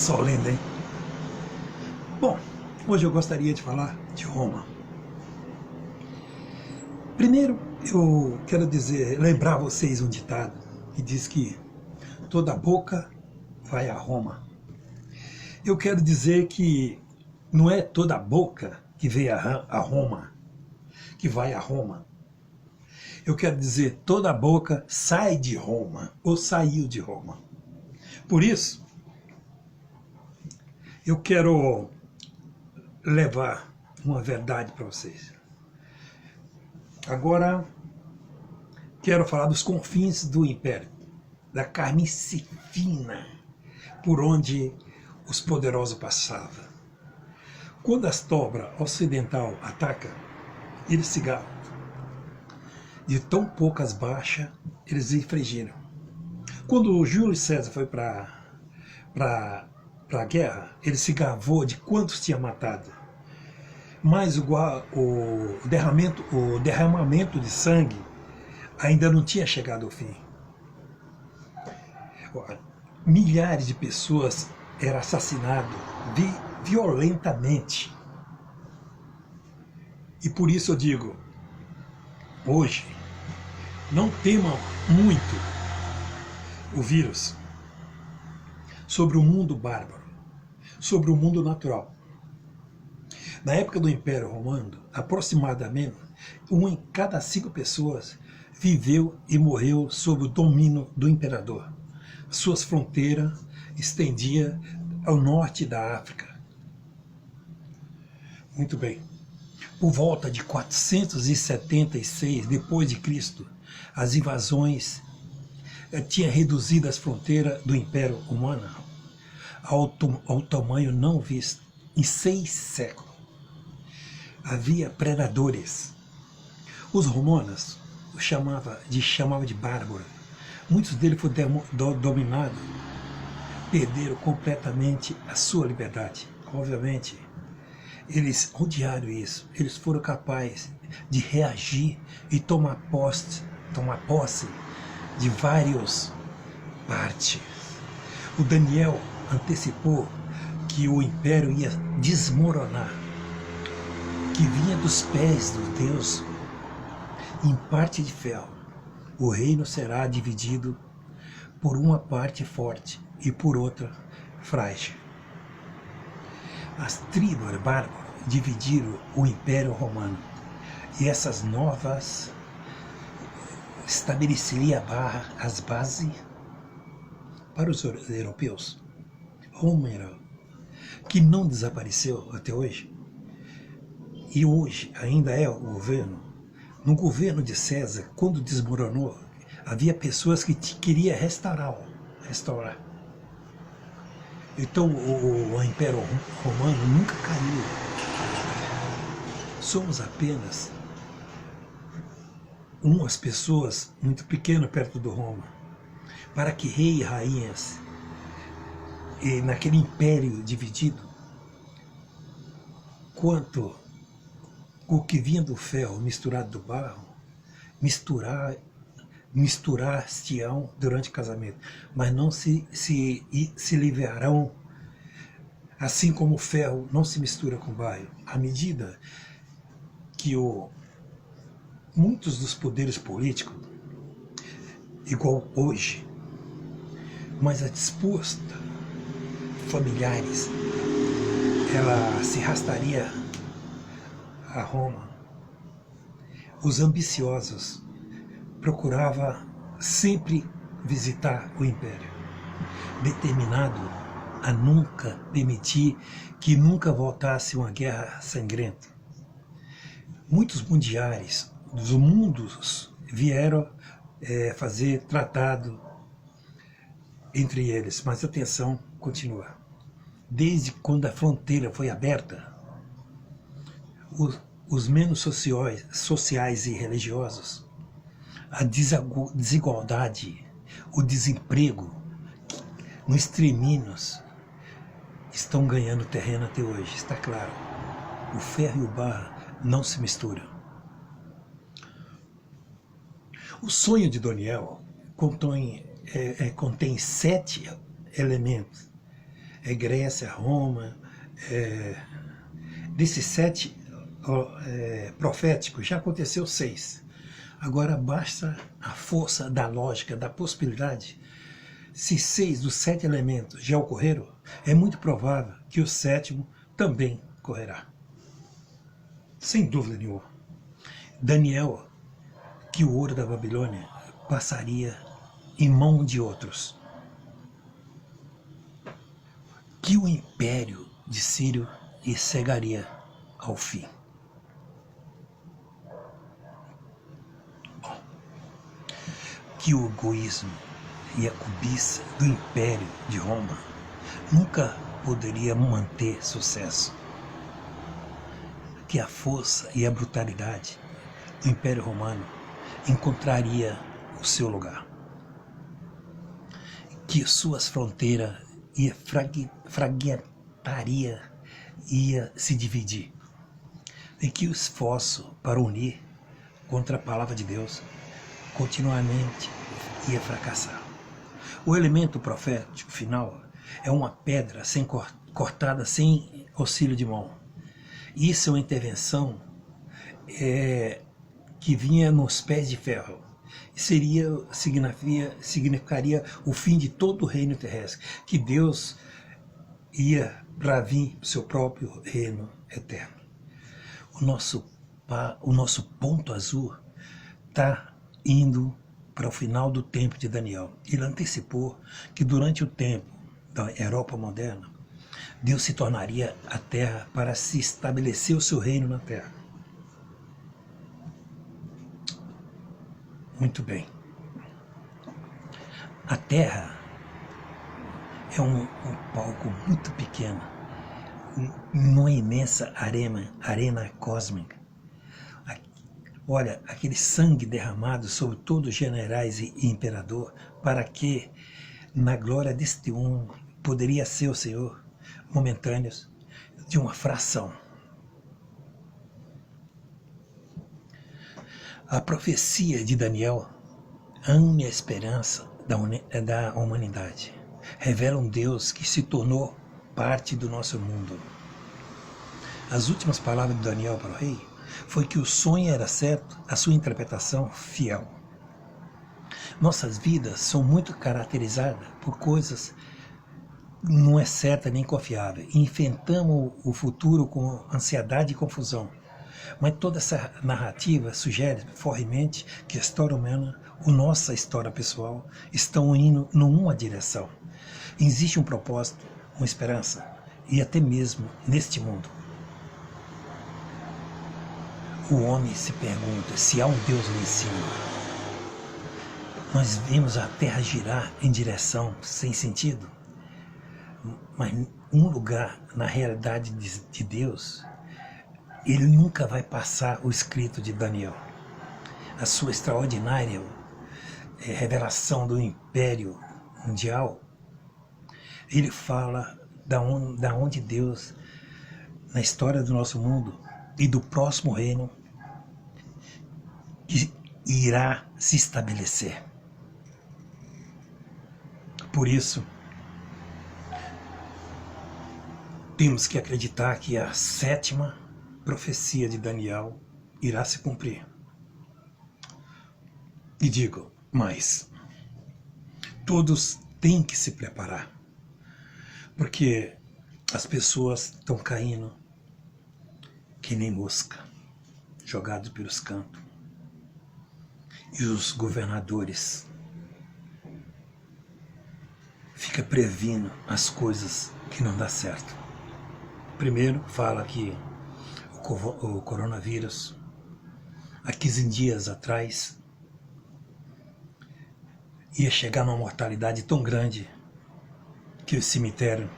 solene, hein? Bom, hoje eu gostaria de falar de Roma. Primeiro, eu quero lembrar vocês um ditado que diz que toda boca vai a Roma. Eu quero dizer que não é toda boca que vem a Roma, que vai a Roma. Eu quero dizer, toda boca sai de Roma, ou saiu de Roma. Por isso, eu quero levar uma verdade para vocês. Agora, quero falar dos confins do Império, da carnificina por onde os poderosos passavam. Quando a Astobra Ocidental ataca, eles se galam. De tão poucas baixas, eles infligiram. Quando o Júlio César foi para a guerra, ele se gavou de quantos tinha matado. Mas o derramamento de sangue ainda não tinha chegado ao fim. Milhares de pessoas eram assassinadas violentamente. E por isso eu digo, hoje, não temam muito o vírus sobre o mundo bárbaro, sobre o mundo natural. Na época do Império Romano, aproximadamente 1 em cada 5 pessoas viveu e morreu sob o domínio do imperador. Suas fronteiras estendiam ao norte da África. Muito bem. Por volta de 476 d.C., as invasões tinham reduzido as fronteiras do Império Romano ao tamanho não visto em 6 séculos. Havia predadores. Os romanos os chamavam de bárbaro. Muitos deles foram dominados, perderam completamente a sua liberdade. Obviamente, eles odiaram isso. Eles foram capazes de reagir e tomar posse de várias partes. O Daniel antecipou que o império ia desmoronar, que vinha dos pés do Deus em parte de ferro. O reino será dividido por uma parte forte e por outra frágil. As tribos bárbaras dividiram o Império Romano e essas novas estabeleciam as bases para os europeus. Roma, que não desapareceu até hoje, e hoje ainda é o governo. No governo de César, quando desmoronou, havia pessoas que queriam restaurar. Então o Império Romano nunca caiu. Somos apenas umas pessoas muito pequenas perto do Roma, para que reis e rainhas, e naquele império dividido, quanto o que vinha do ferro misturado do barro, misturar-se-ão durante o casamento, mas não se livrarão, assim como o ferro não se mistura com o barro. À medida que muitos dos poderes políticos, igual hoje, mas a disputa familiares, ela se arrastaria a Roma. Os ambiciosos procuravam sempre visitar o império, determinado a nunca permitir que nunca voltasse uma guerra sangrenta. Muitos mundiais dos mundos vieram fazer tratado entre eles, mas a tensão continua. Desde quando a fronteira foi aberta, os menos sociais e religiosos, a desigualdade, o desemprego, no extermínio, estão ganhando terreno até hoje, está claro. O ferro e o barro não se misturam. O sonho de Daniel contém 7 elementos. Grécia, Roma, desses 7 proféticos, já aconteceu 6. Agora basta a força da lógica, da possibilidade. Se 6 dos 7 elementos já ocorreram, é muito provável que o 7º também ocorrerá. Sem dúvida nenhuma. Daniel, que o ouro da Babilônia passaria em mão de outros. Que o império de Ciro chegaria ao fim. Que o egoísmo e a cobiça do império de Roma nunca poderia manter sucesso. Que a força e a brutalidade do Império Romano encontraria o seu lugar. Que suas fronteiras fragmentaria, ia se dividir. E que o esforço para unir contra a palavra de Deus continuamente ia fracassar. O elemento profético final é uma pedra cortada sem auxílio de mão. Isso é uma intervenção que vinha nos pés de ferro. Significaria o fim de todo o reino terrestre, que Deus ia para vir o seu próprio reino eterno. O nosso ponto azul está indo para o final do tempo de Daniel. Ele antecipou que durante o tempo da Europa moderna, Deus se tornaria a terra para se estabelecer o seu reino na terra. Muito bem. A terra é um palco muito pequeno, numa imensa arena cósmica. Olha, aquele sangue derramado sobre todos os generais e imperador, para que, na glória deste poderia ser o Senhor, momentâneos, de uma fração. A profecia de Daniel ame a esperança da humanidade. Revela um Deus que se tornou parte do nosso mundo. As últimas palavras de Daniel para o rei foi que o sonho era certo, a sua interpretação fiel. Nossas vidas são muito caracterizadas por coisas não é certa nem confiável. Enfrentamos o futuro com ansiedade e confusão. Mas toda essa narrativa sugere fortemente que a história humana, a nossa história pessoal, estão indo numa direção. Existe um propósito, uma esperança, e até mesmo neste mundo. O homem se pergunta se há um Deus lá em cima. Nós vemos a Terra girar em direção sem sentido, mas um lugar na realidade de Deus, ele nunca vai passar o escrito de Daniel. A sua extraordinária revelação do Império Mundial, ele fala da onde Deus, na história do nosso mundo e do próximo reino, que irá se estabelecer. Por isso, temos que acreditar que a 7ª profecia de Daniel irá se cumprir. E digo mais, todos têm que se preparar, porque as pessoas estão caindo que nem mosca, jogados pelos cantos. E os governadores ficam previndo as coisas que não dá certo. Primeiro fala que o coronavírus, há 15 dias atrás, ia chegar numa mortalidade tão grande que o cemitério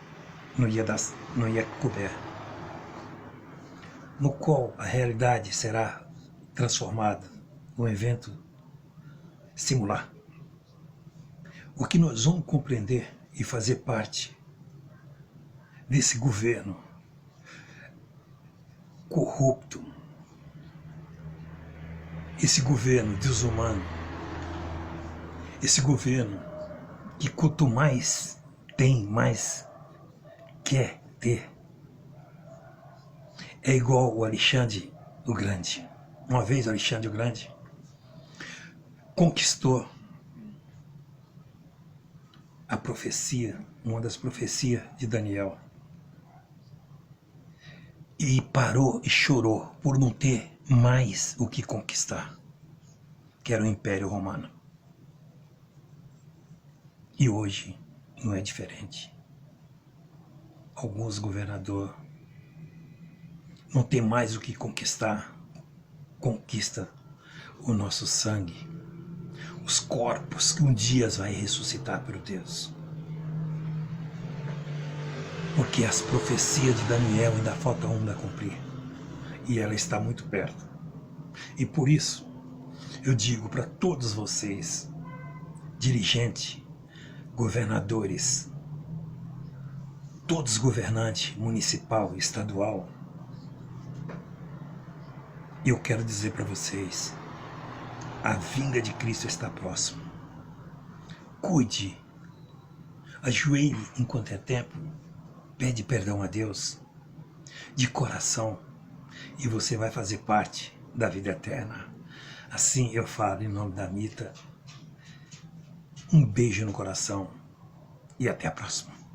não ia cobrir, no qual a realidade será transformada num evento singular. O que nós vamos compreender e fazer parte desse governo corrupto, esse governo desumano, esse governo que quanto mais tem, mais quer ter. É igual o Alexandre o Grande. Uma vez o Alexandre o Grande conquistou a profecia, uma das profecias de Daniel. E parou e chorou por não ter mais o que conquistar, que era o Império Romano. E hoje não é diferente. Alguns governadores não tem mais o que conquistar, conquista o nosso sangue, os corpos que um dia vai ressuscitar pelo Deus. Porque as profecias de Daniel ainda falta uma a cumprir, e ela está muito perto. E por isso, eu digo para todos vocês, dirigentes, governadores, todos governantes, municipal e estadual, eu quero dizer para vocês, a vinda de Cristo está próxima. Cuide, ajoelhe enquanto é tempo, pede perdão a Deus, de coração, e você vai fazer parte da vida eterna. Assim eu falo em nome da Mita. Um beijo no coração e até a próxima.